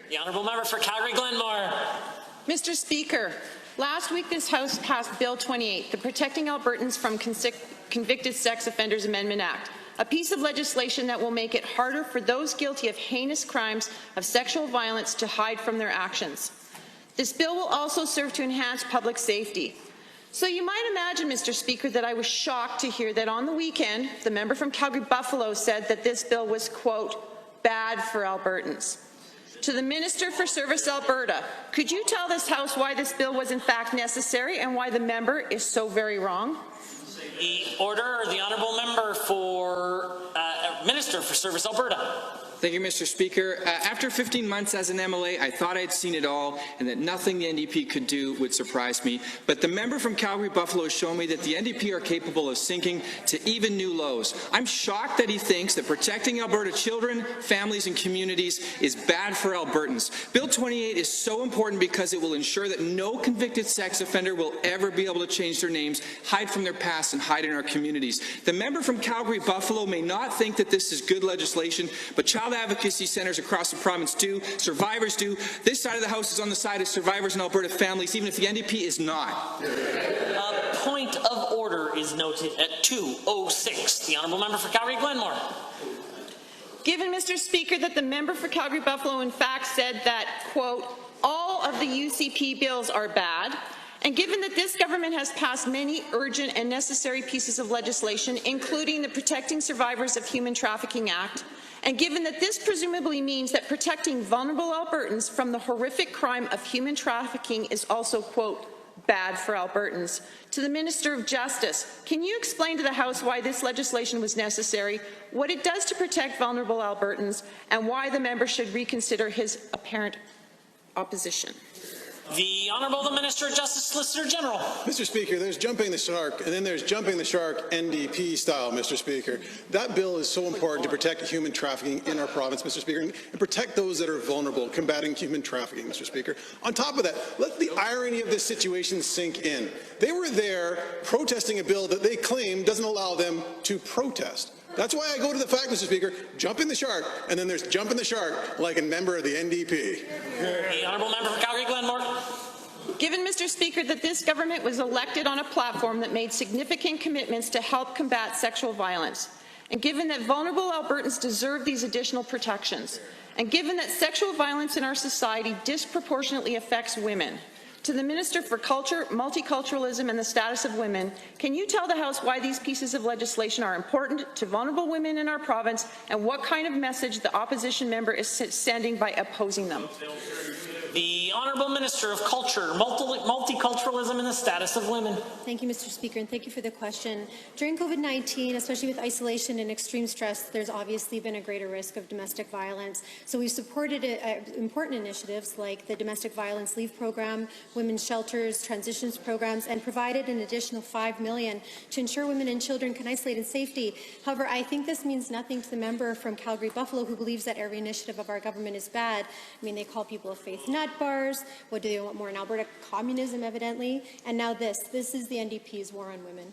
The honourable member for Calgary-Glenmore. Mr. Speaker, last week this House passed Bill 28, the Protecting Albertans from Convicted Sex Offenders Amendment Act, a piece of legislation that will make it harder for those guilty of heinous crimes of sexual violence to hide from their actions. This bill will also serve to enhance public safety. So you might imagine, Mr. Speaker, that I was shocked to hear that on the weekend, the member from Calgary-Buffalo said that this bill was, quote, bad for Albertans. To the Minister for Service Alberta, could you tell this House why this bill was in fact necessary and why the member is so very wrong? The order, the honourable member for Minister for Service Alberta. Thank you, Mr. Speaker. After 15 months as an MLA, I thought I'd seen it all and that nothing the NDP could do would surprise me. But the member from Calgary-Buffalo has shown me that the NDP are capable of sinking to even new lows. I'm shocked that he thinks that protecting Alberta children, families and communities is bad for Albertans. Bill 28 is so important because it will ensure that no convicted sex offender will ever be able to change their names, hide from their past and hide in our communities. The member from Calgary-Buffalo may not think that this is good legislation, but child advocacy centres across the province do, survivors do. This side of the House is on the side of survivors and Alberta families, even if the NDP is not. A point of order is noted at 2:06. The honourable member for Calgary-Glenmore. Given, Mr. Speaker, that the member for Calgary-Buffalo in fact said that, quote, all of the UCP bills are bad, and given that this government has passed many urgent and necessary pieces of legislation, including the Protecting Survivors of Human Trafficking Act, and given that this presumably means that protecting vulnerable Albertans from the horrific crime of human trafficking is also, quote, bad for Albertans. To the Minister of Justice, can you explain to the House why this legislation was necessary, what it does to protect vulnerable Albertans, and why the member should reconsider his apparent opposition? The Honourable the Minister of Justice, Solicitor General. Mr. Speaker, there's jumping the shark, and then there's jumping the shark NDP style, Mr. Speaker. That bill is so important to protect human trafficking in our province, Mr. Speaker, and protect those that are vulnerable, combating human trafficking, Mr. Speaker. On top of that, let the irony of this situation sink in. They were there protesting a bill that they claim doesn't allow them to protest. That's why I go to the fact, Mr. Speaker, jumping the shark, and then there's jumping the shark like a member of the NDP. The honourable member for Calgary-Glenmore. Given, Mr. Speaker, that this government was elected on a platform that made significant commitments to help combat sexual violence, and given that vulnerable Albertans deserve these additional protections, and given that sexual violence in our society disproportionately affects women, to the Minister for Culture, Multiculturalism and the Status of Women, can you tell the House why these pieces of legislation are important to vulnerable women in our province and what kind of message the opposition member is sending by opposing them? The Honourable Minister of Culture, Multiculturalism and the Status of Women. Thank you, Mr. Speaker, and thank you for the question. During COVID-19, especially with isolation and extreme stress, there's obviously been a greater risk of domestic violence. So we've supported important initiatives like the Domestic Violence Leave Program, women's shelters, transitions programs, and provided an additional $5 million to ensure women and children can isolate in safety. However, I think this means nothing to the member from Calgary-Buffalo who believes that every initiative of our government is bad. I mean, they call people a faith nut bars. What do they want more in Alberta? Communism, evidently. And now this is the NDP's war on women.